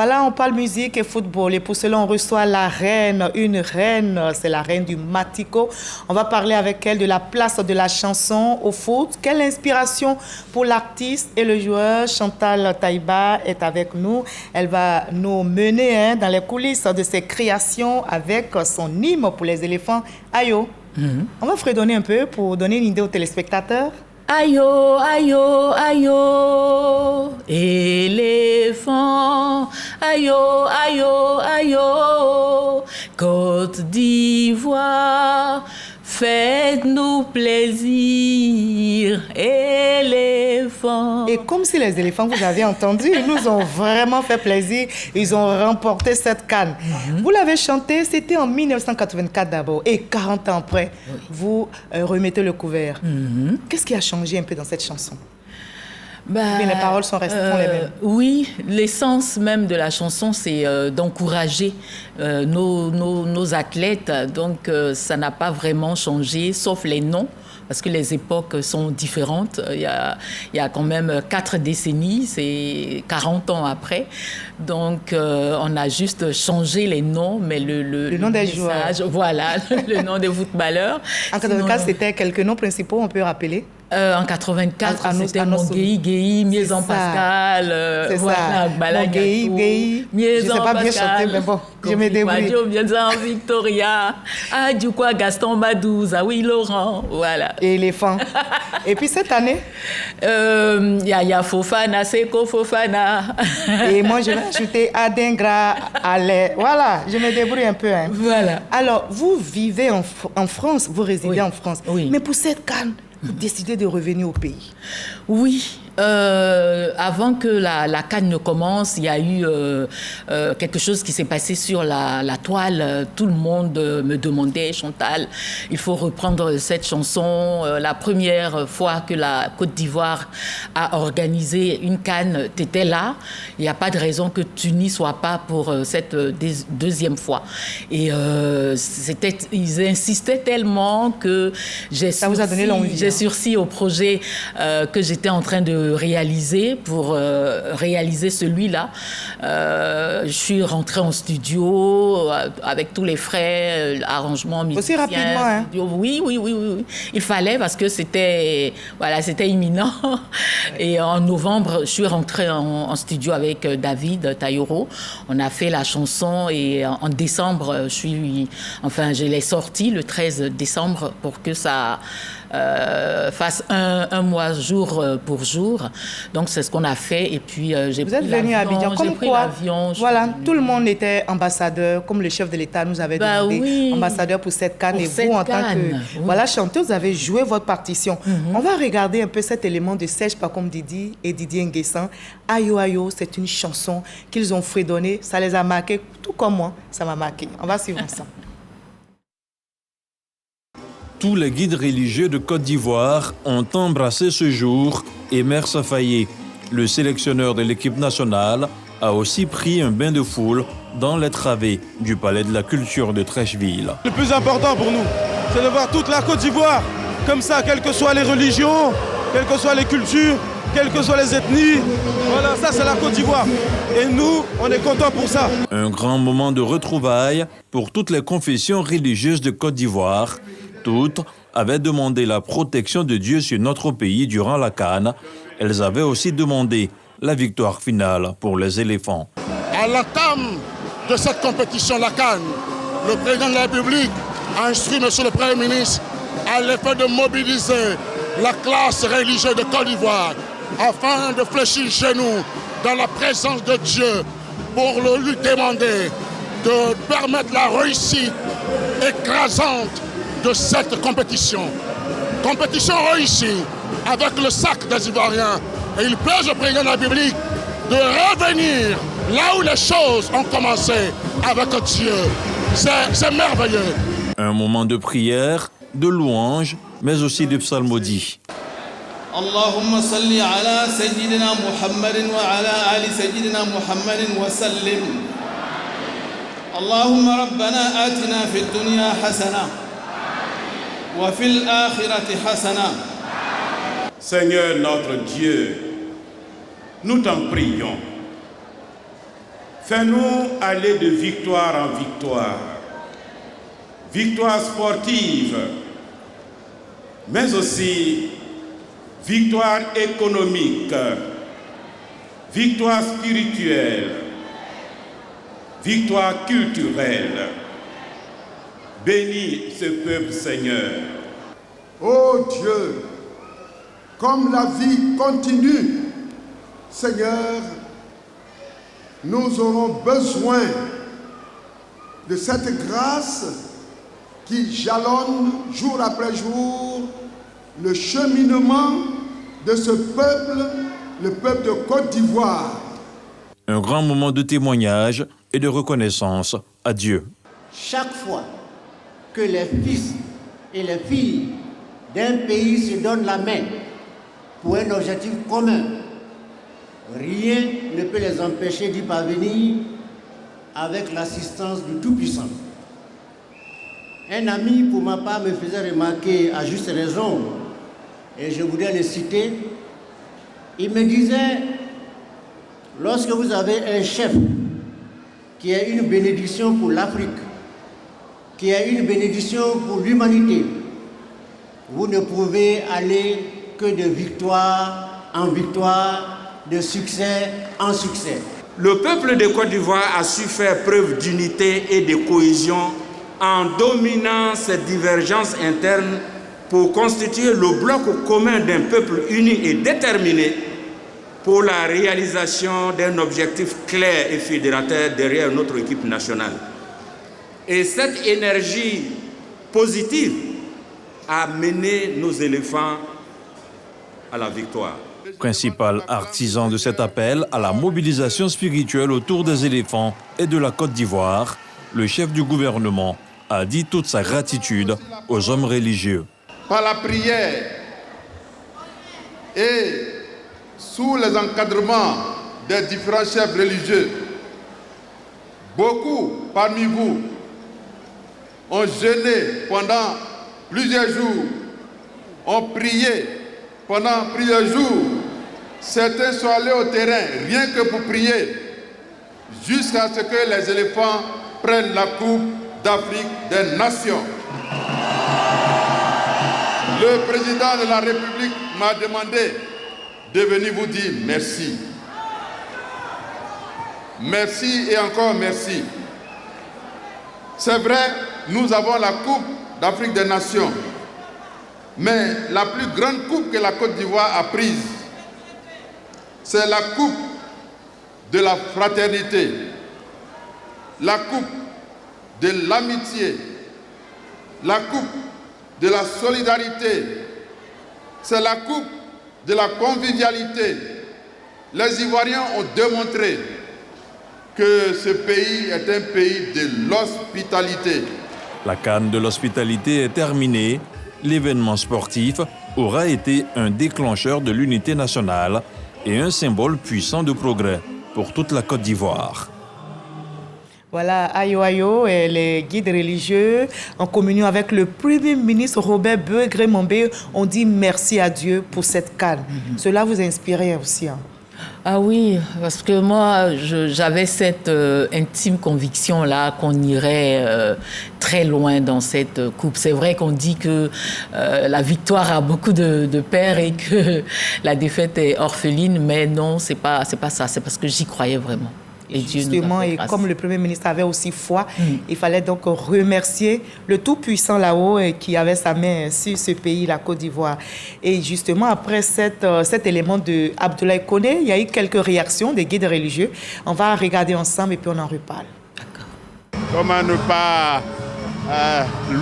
Voilà, on parle musique et football. Et pour cela, on reçoit la reine, une reine, c'est la reine du Matico. On va parler avec elle de la place de la chanson au foot. Quelle inspiration pour l'artiste et le joueur. Chantal Taïba est avec nous. Elle va nous mener dans les coulisses de ses créations avec son hymne pour les éléphants. Ayo, on va fredonner un peu pour donner une idée aux téléspectateurs. Ayo, ayo, ayo, éléphant, ayo, ayo, ayo, Côte d'Ivoire, faites-nous plaisir, éléphant. Et comme si les éléphants, vous avez entendu, ils nous ont vraiment fait plaisir. Ils ont remporté cette CAN. Vous l'avez chanté, c'était en 1984 d'abord. Et 40 ans après, vous remettez le couvert. Qu'est-ce qui a changé un peu dans cette chanson? Mais les paroles sont restées les mêmes. Oui, l'essence même de la chanson, c'est d'encourager nos athlètes. Donc, ça n'a pas vraiment changé, sauf les noms, parce que les époques sont différentes. Il y a quand même 4 décennies, c'est 40 ans après. Donc, on a juste changé les noms, mais le nom des message, joueurs. Voilà, le nom des footballeurs. En 84, c'était quelques noms principaux, on peut rappeler? En 84, c'était Mongueï, Miezan Pascal, voilà, Mongueï, Miezan je ne sais pas Pascal, bien chanter, mais bon, je me débrouille. Miezan Victoria, Adjoukwa Gaston Madouza, oui Laurent, voilà. Éléphant. Et puis cette année? Yaya Fofana, Seko Fofana. Et moi, je vais ajouter Adengra, Ale. Voilà, je me débrouille un peu. Hein. Voilà. Alors, vous vivez en France, vous résidez en France. Oui. Mais pour cette CAN, vous décidez de revenir au pays. Oui. Avant que la CAN ne commence, il y a eu quelque chose qui s'est passé sur la toile. Tout le monde me demandait, Chantal, il faut reprendre cette chanson. La première fois que la Côte d'Ivoire a organisé une CAN, tu étais là. Il n'y a pas de raison que tu n'y sois pas pour cette deuxième fois. Et ils insistaient tellement que j'ai sursis au projet que j'étais en train de réaliser pour réaliser celui-là. Je suis rentrée en studio avec tous les frais, arrangements, musiciens. Aussi rapidement, hein? Oui. Il fallait parce que c'était imminent. Et en novembre, je suis rentrée en studio avec David Taïro. On a fait la chanson et en décembre, je l'ai sortie le 13 décembre pour que ça fasse un mois jour pour jour. Donc, c'est ce qu'on a fait. Et puis, vous êtes venu à Abidjan. Comme quoi, voilà, tout le monde était ambassadeur, comme le chef de l'État nous avait demandé, ambassadeur pour cette CAN. Et vous, en tant que chanteuse, vous avez joué votre partition. On va regarder un peu cet élément de Serge Pacom Didi et Didier Nguessan. Ayo Ayo, c'est une chanson qu'ils ont fredonnée. Ça les a marqués, tout comme moi, ça m'a marqué. On va suivre ensemble. Tous les guides religieux de Côte d'Ivoire ont embrassé ce jour et Mère Safaye, le sélectionneur de l'équipe nationale, a aussi pris un bain de foule dans les travées du Palais de la Culture de Treichville. Le plus important pour nous, c'est de voir toute la Côte d'Ivoire comme ça, quelles que soient les religions, quelles que soient les cultures, quelles que soient les ethnies. Voilà, ça c'est la Côte d'Ivoire. Et nous, on est contents pour ça. Un grand moment de retrouvailles pour toutes les confessions religieuses de Côte d'Ivoire. Toutes avaient demandé la protection de Dieu sur notre pays durant la CAN. Elles avaient aussi demandé la victoire finale pour les éléphants. À l'entame de cette compétition, la CAN, le président de la République a instruit M. le Premier ministre à l'effet de mobiliser la classe religieuse de Côte d'Ivoire afin de fléchir chez nous dans la présence de Dieu pour lui demander de permettre la réussite écrasante de cette compétition. Compétition réussie avec le sac des Ivoiriens. Et il plaise au président de la République de revenir là où les choses ont commencé avec Dieu. C'est merveilleux. Un moment de prière, de louange, mais aussi de psalmodie. Allahumma salli ala Sayyidina Muhammadin wa ala ali Sayyidina Muhammadin wa sallim. Allahumma rabbana atina fid dunya hasana. Seigneur notre Dieu, nous t'en prions. Fais-nous aller de victoire en victoire. Victoire sportive, mais aussi victoire économique, victoire spirituelle, victoire culturelle. Bénis ce peuple, Seigneur. Ô Dieu, comme la vie continue, Seigneur, nous aurons besoin de cette grâce qui jalonne jour après jour le cheminement de ce peuple, le peuple de Côte d'Ivoire. Un grand moment de témoignage et de reconnaissance à Dieu. Chaque fois que les fils et les filles d'un pays se donnent la main pour un objectif commun, rien ne peut les empêcher d'y parvenir avec l'assistance du Tout-Puissant. Un ami, pour ma part, me faisait remarquer à juste raison, et je voudrais le citer, il me disait, lorsque vous avez un chef qui est une bénédiction pour l'Afrique, qui est une bénédiction pour l'humanité, vous ne pouvez aller que de victoire en victoire, de succès en succès. Le peuple de Côte d'Ivoire a su faire preuve d'unité et de cohésion en dominant ces divergences internes pour constituer le bloc commun d'un peuple uni et déterminé pour la réalisation d'un objectif clair et fédérateur derrière notre équipe nationale. Et cette énergie positive a mené nos éléphants à la victoire. Principal artisan de cet appel à la mobilisation spirituelle autour des éléphants et de la Côte d'Ivoire, le chef du gouvernement a dit toute sa gratitude aux hommes religieux. Par la prière et sous les encadrements des différents chefs religieux, beaucoup parmi vous ont jeûné pendant plusieurs jours, ont prié pendant plusieurs jours. Certains sont allés au terrain rien que pour prier, jusqu'à ce que les éléphants prennent la coupe d'Afrique des Nations. Le président de la République m'a demandé de venir vous dire merci. Merci et encore merci. C'est vrai, nous avons la Coupe d'Afrique des Nations, mais la plus grande coupe que la Côte d'Ivoire a prise, c'est la coupe de la fraternité, la coupe de l'amitié, la coupe de la solidarité, c'est la coupe de la convivialité. Les Ivoiriens ont démontré que ce pays est un pays de l'hospitalité. La CAN de l'hospitalité est terminée. L'événement sportif aura été un déclencheur de l'unité nationale et un symbole puissant de progrès pour toute la Côte d'Ivoire. Voilà, Ayo Ayo et les guides religieux, en communion avec le Premier ministre Robert Begré-Mambé, ont dit merci à Dieu pour cette CAN. Cela vous inspirait aussi, hein? Ah oui, parce que moi, j'avais cette intime conviction-là qu'on irait très loin dans cette coupe. C'est vrai qu'on dit que la victoire a beaucoup de pères et que la défaite est orpheline, mais non, c'est pas ça. C'est parce que j'y croyais vraiment. Et justement, et comme le Premier ministre avait aussi foi, il fallait donc remercier le Tout-Puissant là-haut qui avait sa main sur ce pays, la Côte d'Ivoire. Et justement, après cet élément de Abdoulaye Koné, il y a eu quelques réactions des guides religieux. On va regarder ensemble et puis on en reparle. Comment ne pas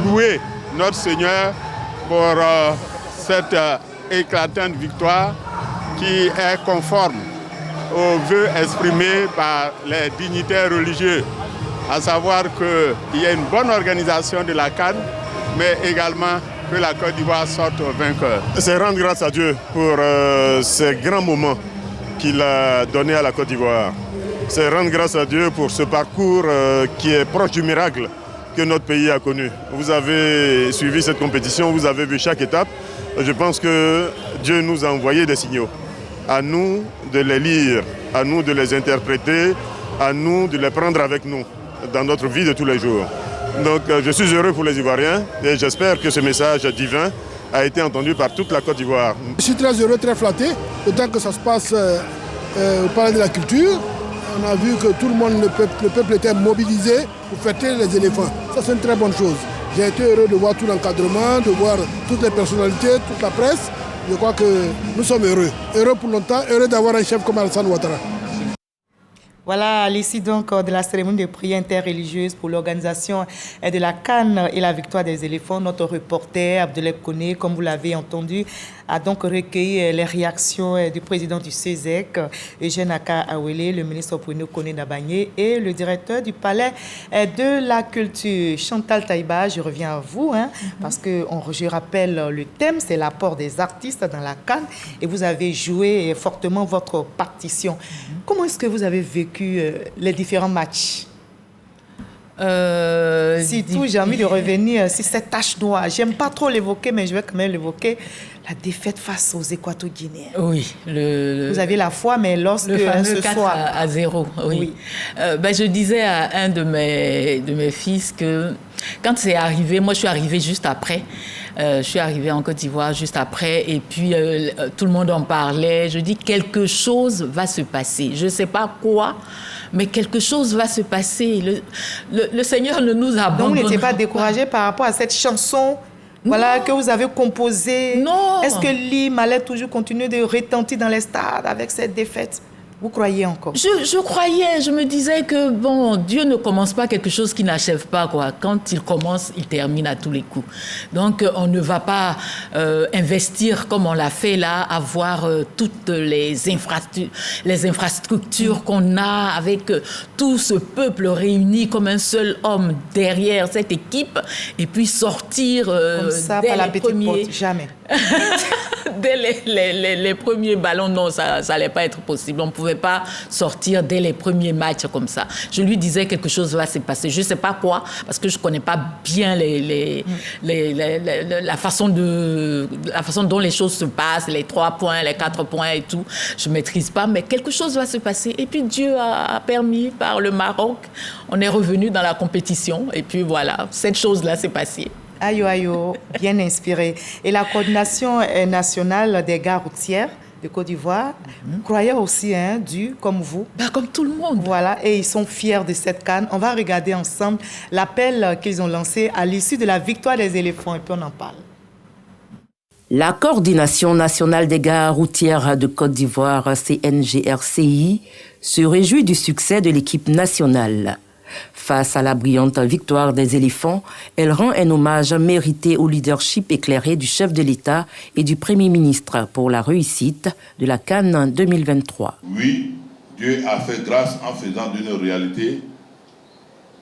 louer notre Seigneur pour cette éclatante victoire qui est conforme aux vœux exprimés par les dignitaires religieux, à savoir qu'il y a une bonne organisation de la CAN, mais également que la Côte d'Ivoire sorte vainqueur. C'est rendre grâce à Dieu pour ces grands moments qu'il a donnés à la Côte d'Ivoire. C'est rendre grâce à Dieu pour ce parcours qui est proche du miracle que notre pays a connu. Vous avez suivi cette compétition, vous avez vu chaque étape. Je pense que Dieu nous a envoyé des signaux. À nous de les lire, à nous de les interpréter à nous de les prendre avec nous dans notre vie de tous les jours. Donc je suis heureux pour les Ivoiriens et j'espère que ce message divin a été entendu par toute la Côte d'Ivoire. Je suis très heureux, très flatté, autant que ça se passe au Palais de la Culture. On a vu que tout le monde, le peuple était mobilisé pour fêter les éléphants. Ça, c'est une très bonne chose. J'ai été heureux de voir tout l'encadrement, de voir toutes les personnalités, toute la presse. Je crois que nous sommes heureux. Heureux pour longtemps, heureux d'avoir un chef comme Alassane Ouattara. Voilà, à l'issue donc de la cérémonie de prière interreligieuse pour l'organisation de la CAN et la victoire des éléphants, notre reporter Abdoulaye Koné, comme vous l'avez entendu, a donc recueilli les réactions du président du CESEC, Eugène Aka Awele, le ministre Bruno Koné Dabagné et le directeur du Palais de la Culture. Chantal Taïba, je reviens à vous, parce que je rappelle le thème, c'est l'apport des artistes dans la CAN et vous avez joué fortement votre partition. Comment est-ce que vous avez vécu les différents matchs? Surtout, j'ai envie de revenir sur cette tache noire. J'aime pas trop l'évoquer, mais je vais quand même l'évoquer. La défaite face aux Équato-Guinéens. Oui. Vous aviez la foi, mais lorsque le fameux ce 4 soir... à 0, oui. Je disais à un de mes fils que quand c'est arrivé, moi je suis arrivée juste après. Je suis arrivée en Côte d'Ivoire juste après et puis tout le monde en parlait. Je dis quelque chose va se passer. Je ne sais pas quoi, mais quelque chose va se passer. Le Seigneur ne nous abandonne. Donc vous n'étiez pas découragé par rapport à cette chanson que vous avez composée? Non. Est-ce que l'hymne allait toujours continuer de retentir dans les stades avec cette défaite? Vous croyez encore? Je croyais, je me disais que Dieu ne commence pas quelque chose qu'il n'achève pas, quoi. Quand il commence, il termine à tous les coups. Donc on ne va pas investir comme on l'a fait là, avoir toutes les infrastructures qu'on a avec tout ce peuple réuni comme un seul homme derrière cette équipe et puis sortir comme ça, par la petite porte, jamais. Dès les premiers ballons, non, ça n'allait pas être possible. On ne pouvait pas sortir dès les premiers matchs comme ça. Je lui disais quelque chose va se passer. Je ne sais pas quoi, parce que je ne connais pas bien la façon dont les choses se passent, les 3 points, les 4 points et tout. Je ne maîtrise pas, mais quelque chose va se passer. Et puis Dieu a permis, par le Maroc, on est revenu dans la compétition. Et puis voilà, cette chose-là s'est passée. Ayo, bien inspiré. Et la coordination nationale des gares routières de Côte d'Ivoire croyait aussi, dû comme vous. Comme tout le monde. Voilà, et ils sont fiers de cette CAN. On va regarder ensemble l'appel qu'ils ont lancé à l'issue de la victoire des éléphants et puis on en parle. La coordination nationale des gares routières de Côte d'Ivoire, CNGRCI, se réjouit du succès de l'équipe nationale. Face à la brillante victoire des éléphants, elle rend un hommage mérité au leadership éclairé du chef de l'État et du Premier ministre pour la réussite de la CAN 2023. Oui, Dieu a fait grâce en faisant d'une réalité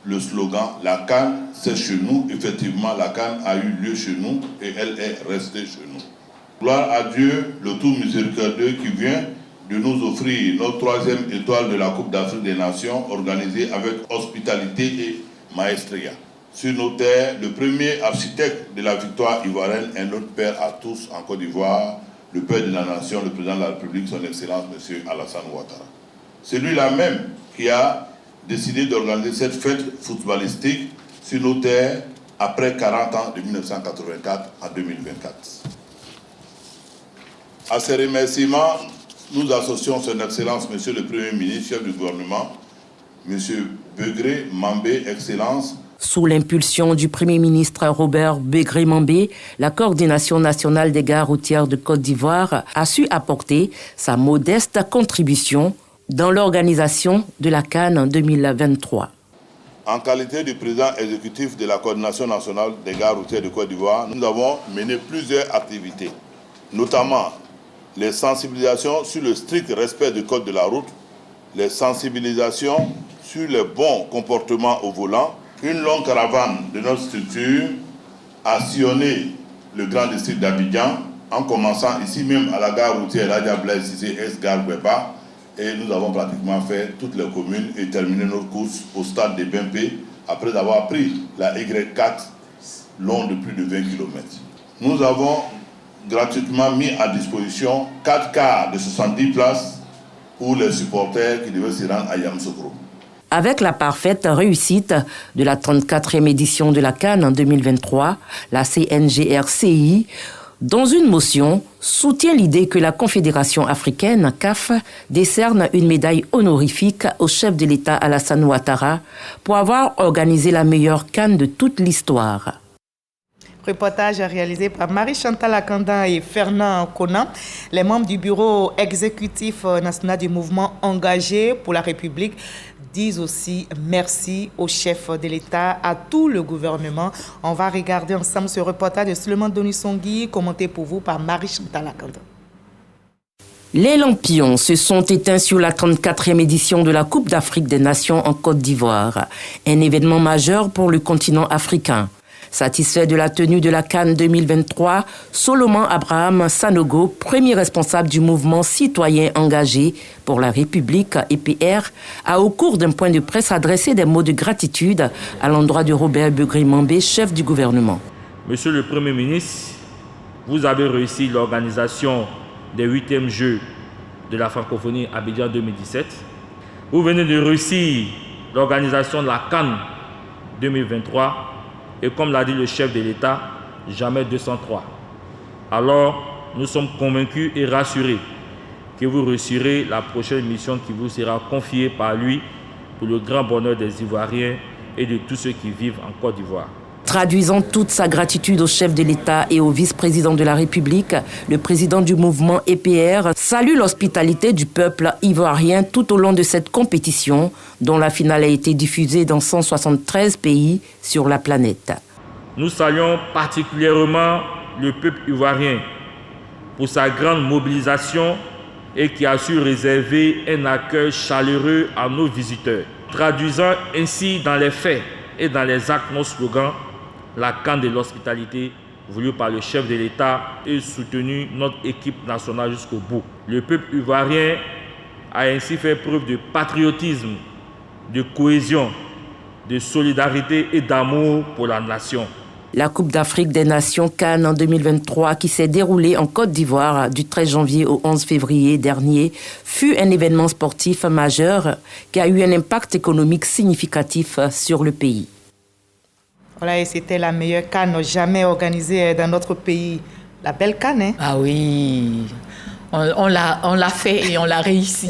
le slogan « La CAN, c'est chez nous ». Effectivement, la CAN a eu lieu chez nous et elle est restée chez nous. Gloire à Dieu, le tout miséricordieux qui vient de nous offrir notre 3e étoile de la Coupe d'Afrique des Nations organisée avec hospitalité et maestria. Sur nos terres, le premier architecte de la victoire ivoirienne est notre père à tous en Côte d'Ivoire, le père de la nation, le président de la République, son Excellence, M. Alassane Ouattara. C'est lui-là même qui a décidé d'organiser cette fête footballistique sur nos terres après 40 ans de 1984 à 2024. À ces remerciements, nous associons son Excellence, Monsieur le Premier ministre, chef du gouvernement, Monsieur Begré Mambé, Excellence. Sous l'impulsion du Premier ministre Robert Begré Mambé, la coordination nationale des gares routières de Côte d'Ivoire a su apporter sa modeste contribution dans l'organisation de la CAN 2023. En qualité de président exécutif de la coordination nationale des gares routières de Côte d'Ivoire, nous avons mené plusieurs activités, notamment les sensibilisations sur le strict respect du code de la route, les sensibilisations sur le bon comportement au volant. Une longue caravane de notre structure a sillonné le grand district d'Abidjan, en commençant ici même à la gare routière Radia Blaise, ici Gare Beba, et nous avons pratiquement fait toutes les communes et terminé notre course au stade de Bempé après avoir pris la Y4 long de plus de 20 km. Nous avons gratuitement mis à disposition 4 cars de 70 places pour les supporters qui devaient se rendre à Yamoussoukro. Avec la parfaite réussite de la 34e édition de la CAN en 2023, la CNGRCI, dans une motion, soutient l'idée que la Confédération africaine, CAF, décerne une médaille honorifique au chef de l'État Alassane Ouattara pour avoir organisé la meilleure CAN de toute l'histoire. Reportage réalisé par Marie-Chantal Akanda et Fernand Conan. Les membres du bureau exécutif national du mouvement engagé pour la République disent aussi merci au chef de l'État, à tout le gouvernement. On va regarder ensemble ce reportage de Suleiman Donissongui, commenté pour vous par Marie-Chantal Akanda. Les lampions se sont éteints sur la 34e édition de la Coupe d'Afrique des Nations en Côte d'Ivoire, un événement majeur pour le continent africain. Satisfait de la tenue de la CAN 2023, Solomon Abraham Sanogo, premier responsable du mouvement citoyen engagé pour la République EPR, a au cours d'un point de presse adressé des mots de gratitude à l'endroit de Robert Begré-Mambé, chef du gouvernement. Monsieur le Premier ministre, vous avez réussi l'organisation des 8e Jeux de la francophonie Abidjan 2017. Vous venez de réussir l'organisation de la CAN 2023. Et comme l'a dit le chef de l'État, jamais 203. Alors, nous sommes convaincus et rassurés que vous réussirez la prochaine mission qui vous sera confiée par lui pour le grand bonheur des Ivoiriens et de tous ceux qui vivent en Côte d'Ivoire. Traduisant toute sa gratitude au chef de l'État et au vice-président de la République, le président du mouvement EPR salue l'hospitalité du peuple ivoirien tout au long de cette compétition, dont la finale a été diffusée dans 173 pays sur la planète. Nous saluons particulièrement le peuple ivoirien pour sa grande mobilisation et qui a su réserver un accueil chaleureux à nos visiteurs, traduisant ainsi dans les faits et dans les actes nos slogans, la CAN de l'hospitalité voulue par le chef de l'État et soutenu notre équipe nationale jusqu'au bout. Le peuple ivoirien a ainsi fait preuve de patriotisme, de cohésion, de solidarité et d'amour pour la nation. La Coupe d'Afrique des Nations CAN en 2023, qui s'est déroulée en Côte d'Ivoire du 13 janvier au 11 février dernier, fut un événement sportif majeur qui a eu un impact économique significatif sur le pays. Voilà, et c'était la meilleure CAN jamais organisée dans notre pays. La belle CAN, hein? Ah oui, on l'a fait et on l'a réussi.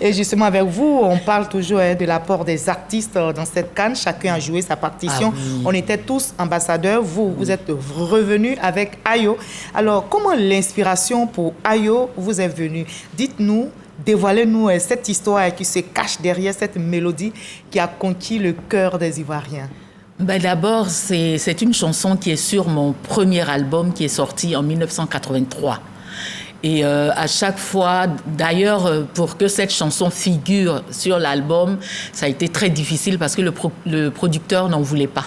Et justement, avec vous, on parle toujours de l'apport des artistes dans cette CAN. Chacun a joué sa partition. Ah oui. On était tous ambassadeurs. Vous êtes revenus avec Ayo. Alors, comment l'inspiration pour Ayo vous est venue? Dites-nous, dévoilez-nous cette histoire qui se cache derrière cette mélodie qui a conquis le cœur des Ivoiriens. D'abord, c'est une chanson qui est sur mon premier album qui est sorti en 1983. Et à chaque fois, d'ailleurs, pour que cette chanson figure sur l'album, ça a été très difficile parce que le producteur n'en voulait pas.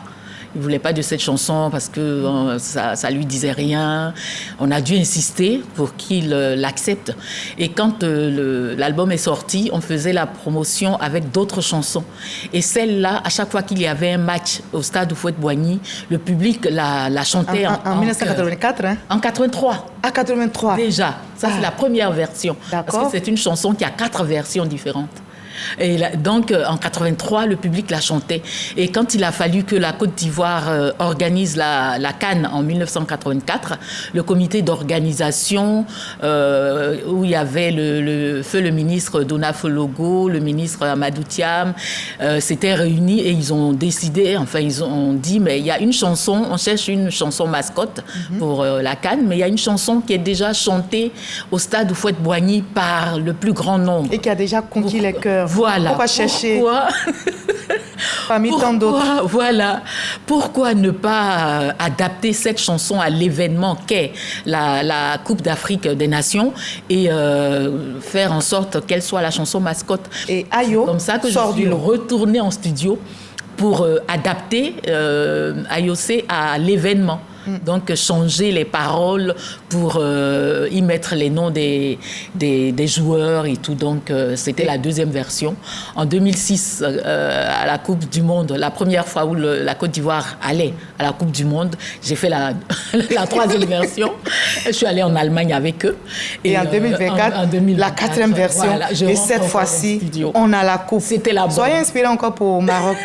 Il ne voulait pas de cette chanson parce que ça lui disait rien. On a dû insister pour qu'il l'accepte. Et quand l'album est sorti, on faisait la promotion avec d'autres chansons. Et celle-là, à chaque fois qu'il y avait un match au stade Houphouët-Boigny, le public la chantait en 1984, hein? En 83. À 83. Déjà. Ça, c'est la première version. D'accord. Parce que c'est une chanson qui a 4 versions différentes. Et donc, en 83, le public la chantait. Et quand il a fallu que la Côte d'Ivoire organise la CAN en 1984, le comité d'organisation, où il y avait le ministre Dona Fologo, le ministre Amadou Thiam, s'étaient réunis et ils ont décidé, enfin, ils ont dit, mais il y a une chanson, on cherche une chanson mascotte pour la CAN, mais il y a une chanson qui est déjà chantée au stade Houphouët-Boigny par le plus grand nombre. Et qui a déjà conquis les cœurs. Voilà. Pourquoi chercher parmi tant d'autres? Voilà. Pourquoi ne pas adapter cette chanson à l'événement qu'est la Coupe d'Afrique des Nations et faire en sorte qu'elle soit la chanson mascotte? Et Ayo, comme ça que je suis retournée en studio pour adapter Ayo C à l'événement. Donc, changer les paroles pour y mettre les noms des joueurs et tout. Donc, c'était la deuxième version. En 2006, à la Coupe du Monde, la première fois où la Côte d'Ivoire allait à la Coupe du Monde, j'ai fait la troisième version. Je suis allée en Allemagne avec eux. Et en 2024, la quatrième version. Voilà, et cette fois-ci, on a la coupe. C'était la bonne. Soyez inspirés encore pour le Maroc.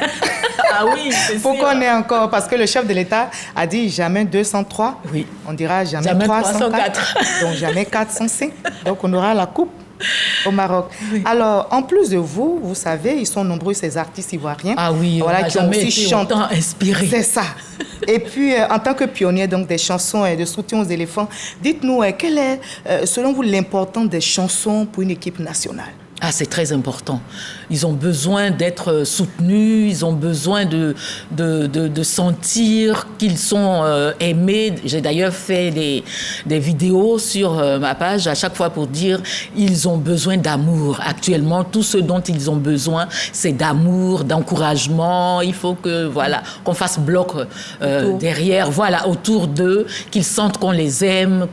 Ah oui, c'est sûr. Faut qu'on ait encore, parce que le chef de l'État a dit jamais 203. Oui. On dira jamais 304. Donc jamais 405. Donc on aura la coupe au Maroc. Oui. Alors, en plus de vous, vous savez, ils sont nombreux ces artistes ivoiriens. Ah oui, voilà, qui ont aussi chanté. Inspiré. C'est ça. Et puis, en tant que pionnier donc des chansons et de soutien aux éléphants, dites-nous, quelle est, selon vous, l'importance des chansons pour une équipe nationale? Ah, c'est très important. Ils ont besoin d'être soutenus, ils ont besoin de sentir qu'ils sont aimés. J'ai d'ailleurs fait des vidéos sur ma page à chaque fois pour dire ils ont besoin d'amour. Actuellement, tout ce dont ils ont besoin, c'est d'amour, d'encouragement. Il faut que, voilà, qu'on fasse bloc derrière, voilà, autour d'eux, qu'ils sentent qu'on les aime,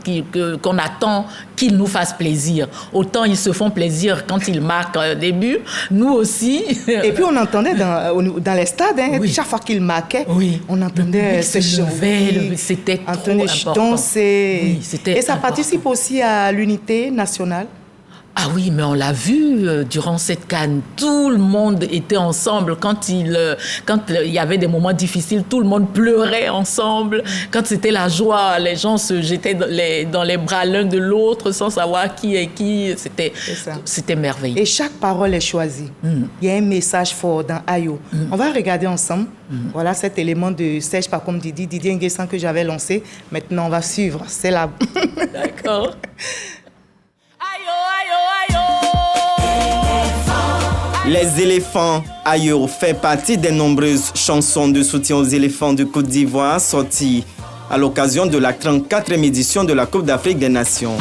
qu'on attend qu'ils nous fassent plaisir. Autant ils se font plaisir quand ils marquent au début, nous aussi. Et puis on entendait dans les stades, oui. Chaque fois qu'ils marquaient, oui. On entendait ces choses. C'était trop important. Danser. Oui, c'était et ça important. Participe aussi à l'unité nationale. Ah oui, mais on l'a vu durant cette CAN. Tout le monde était ensemble. Quand il y avait des moments difficiles, tout le monde pleurait ensemble. Quand c'était la joie, les gens se jetaient dans les bras l'un de l'autre sans savoir qui est qui. C'était merveilleux. Et chaque parole est choisie. Il y a un message fort dans Ayo. On va regarder ensemble. Voilà cet élément de Serge Pacom Didier Nguessan que j'avais lancé. Maintenant, on va suivre. C'est là. D'accord. Les éléphants Ayo fait partie des nombreuses chansons de soutien aux éléphants de Côte d'Ivoire sorties à l'occasion de la 34e édition de la Coupe d'Afrique des Nations.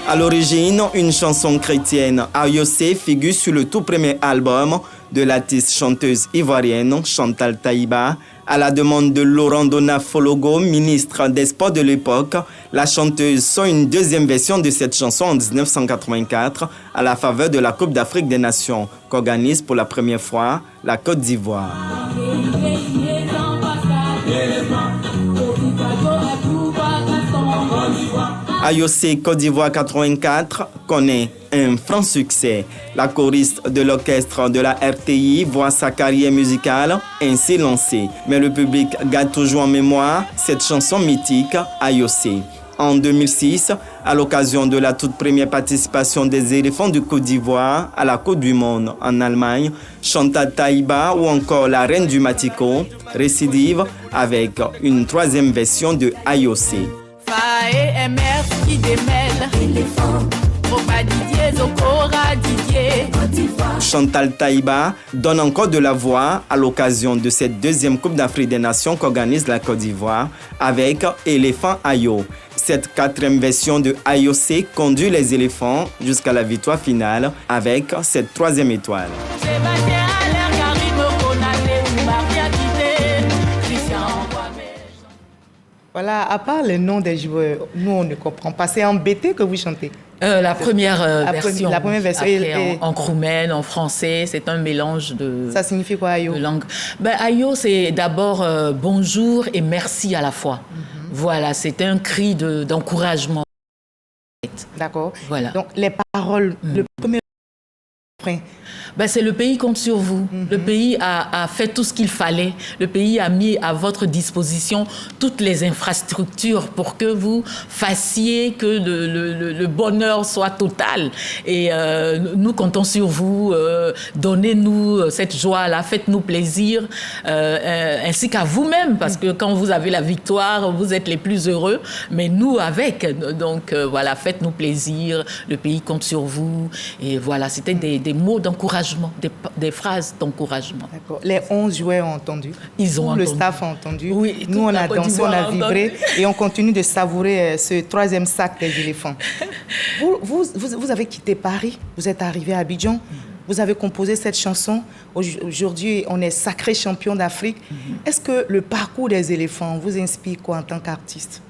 À l'origine, une chanson chrétienne, Ayosé figure sur le tout premier album de l'artiste chanteuse ivoirienne Chantal Taïba. À la demande de Laurent Dona-Fologo, ministre des Sports de l'époque, la chanteuse sort une deuxième version de cette chanson en 1984 à la faveur de la Coupe d'Afrique des Nations qu'organise pour la première fois la Côte d'Ivoire. Ayosé Côte d'Ivoire 84 connaît un franc succès. La choriste de l'orchestre de la RTI voit sa carrière musicale ainsi lancée. Mais le public garde toujours en mémoire cette chanson mythique, Ayosé. En 2006, à l'occasion de la toute première participation des éléphants de Côte d'Ivoire à la Coupe du Monde en Allemagne, Chantal Taïba ou encore la reine du Matico récidive avec une troisième version de Ayosé. Chantal Taïba donne encore de la voix à l'occasion de cette deuxième Coupe d'Afrique des Nations qu'organise la Côte d'Ivoire avec Éléphant Ayo. Cette quatrième version de Ayosé conduit les éléphants jusqu'à la victoire finale avec cette troisième étoile. Voilà, à part les noms des joueurs, nous on ne comprend pas. C'est en BT que vous chantez? La première version. La première version. Après, en roumaine, en français, c'est un mélange de. Ça signifie quoi, Ayo? De langue. Ayo, c'est d'abord bonjour et merci à la fois. Voilà, c'est un cri d'encouragement. D'accord. Voilà. Donc les paroles, le premier refrain. C'est le pays compte sur vous. Le pays a fait tout ce qu'il fallait. Le pays a mis à votre disposition toutes les infrastructures pour que vous fassiez que le bonheur soit total. Et nous comptons sur vous. Donnez-nous cette joie-là. Faites-nous plaisir. Ainsi qu'à vous-même. Parce que quand vous avez la victoire, vous êtes les plus heureux. Mais nous avec. Donc voilà, faites-nous plaisir. Le pays compte sur vous. Et voilà, c'était des mots d'encouragement. Des phrases d'encouragement. D'accord. Les 11 joueurs ont entendu. Ils ont entendu. Le staff a entendu. Oui, nous, on a dansé, on a vibré et on continue de savourer ce troisième sac des éléphants. Vous avez quitté Paris, vous êtes arrivé à Abidjan. Vous avez composé cette chanson. Aujourd'hui, on est sacré champion d'Afrique. Est-ce que le parcours des éléphants vous inspire quoi en tant qu'artiste?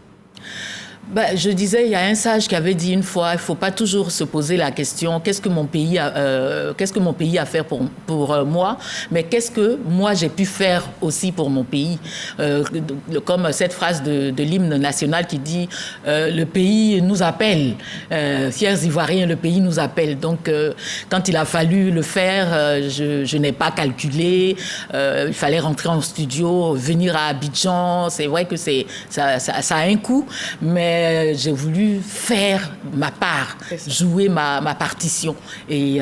Je disais, il y a un sage qui avait dit une fois, il ne faut pas toujours se poser la question, qu'est-ce que mon pays a fait pour moi, mais qu'est-ce que moi j'ai pu faire aussi pour mon pays. Comme cette phrase de l'hymne national qui dit le pays nous appelle, fiers Ivoiriens, le pays nous appelle. Donc, quand il a fallu le faire, je n'ai pas calculé, il fallait rentrer en studio, venir à Abidjan, c'est vrai que ça a un coût, mais j'ai voulu faire ma part, jouer ma partition. Et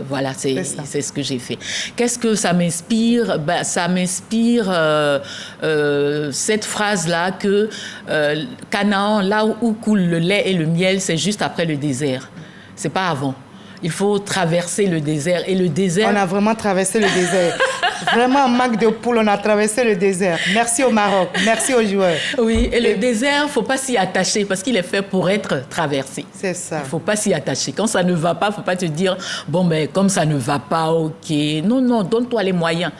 voilà, c'est ce que j'ai fait. Qu'est-ce que ça m'inspire? Ça m'inspire cette phrase-là que Canaan, là où coule le lait et le miel, c'est juste après le désert. C'est pas avant. Il faut traverser le désert. Et le désert... On a vraiment traversé le désert. Vraiment, en manque de poule, on a traversé le désert. Merci au Maroc, merci aux joueurs. Oui, et le désert, il ne faut pas s'y attacher parce qu'il est fait pour être traversé. C'est ça. Il ne faut pas s'y attacher. Quand ça ne va pas, il ne faut pas te dire, comme ça ne va pas, ok. Non, donne-toi les moyens.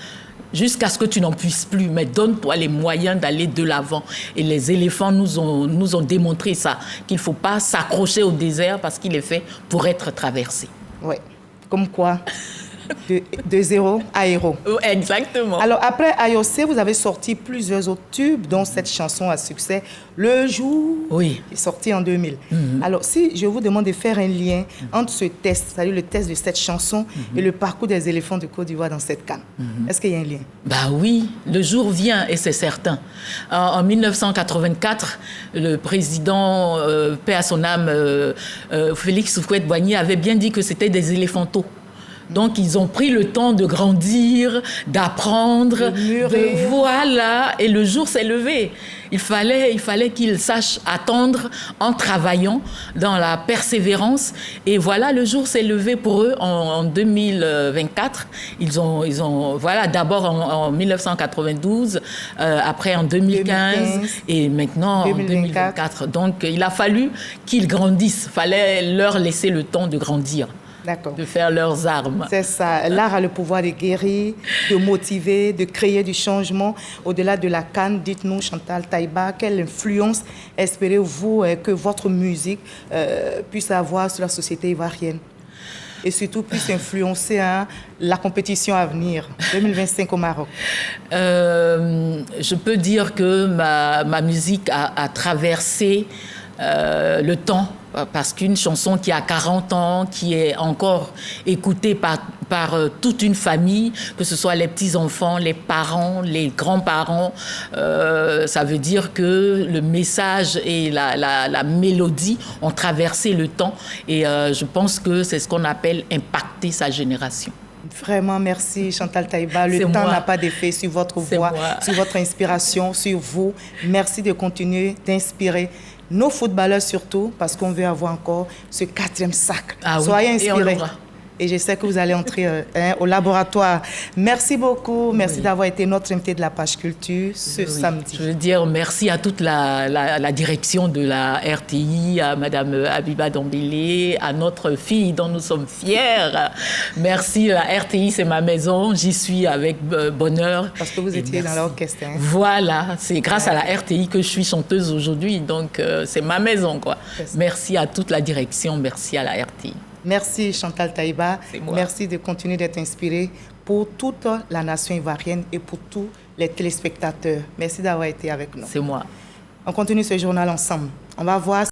Jusqu'à ce que tu n'en puisses plus, mais donne-toi les moyens d'aller de l'avant. Et les éléphants nous ont démontré ça, qu'il ne faut pas s'accrocher au désert parce qu'il est fait pour être traversé. Oui, comme quoi de zéro à héros. Exactement. Alors, après AOC, vous avez sorti plusieurs autres tubes, dont cette chanson à succès, Le Jour, qui est sorti en 2000. Alors, si je vous demande de faire un lien entre ce test, c'est-à-dire le test de cette chanson, et le parcours des éléphants de Côte d'Ivoire dans cette CAN, est-ce qu'il y a un lien? Oui, le jour vient et c'est certain. En 1984, le président, paix à son âme, Félix Houphouët-Boigny, avait bien dit que c'était des éléphantaux. Donc, ils ont pris le temps de grandir, d'apprendre, voilà, et le jour s'est levé. Il fallait qu'ils sachent attendre en travaillant dans la persévérance. Et voilà, le jour s'est levé pour eux en 2024. Ils ont voilà, d'abord en 1992, après en 2015 et maintenant en 2024. Donc, il a fallu qu'ils grandissent. Il fallait leur laisser le temps de grandir. De faire leurs armes. C'est ça. L'art a le pouvoir de guérir, de motiver, de créer du changement. Au-delà de la CAN, dites-nous, Chantal Taïba, quelle influence espérez-vous que votre musique puisse avoir sur la société ivoirienne? Et surtout puisse influencer la compétition à venir, 2025 au Maroc. Je peux dire que ma musique a traversé le temps, parce qu'une chanson qui a 40 ans, qui est encore écoutée par toute une famille, que ce soit les petits-enfants, les parents, les grands-parents, ça veut dire que le message et la mélodie ont traversé le temps. Et je pense que c'est ce qu'on appelle impacter sa génération. Vraiment, merci Chantal Taïba. Le temps n'a pas d'effet sur votre voix, sur votre inspiration, sur vous. Merci de continuer d'inspirer nos footballeurs surtout, parce qu'on veut avoir encore ce 4e sacre. Soyez inspirés. Et je sais que vous allez entrer au laboratoire. Merci beaucoup. Merci d'avoir été notre invité de la page culture ce samedi. Je veux dire merci à toute la direction de la RTI, à Madame Abiba Dombélé, à notre fille dont nous sommes fiers. Merci, la RTI, c'est ma maison. J'y suis avec bonheur. Parce que vous étiez dans l'orchestre. Voilà, c'est grâce à la RTI que je suis chanteuse aujourd'hui. Donc, c'est ma maison, quoi. Merci à toute la direction. Merci à la RTI. Merci Chantal Taïba. Merci de continuer d'être inspirée pour toute la nation ivoirienne et pour tous les téléspectateurs. Merci d'avoir été avec nous. C'est moi. On continue ce journal ensemble. On va voir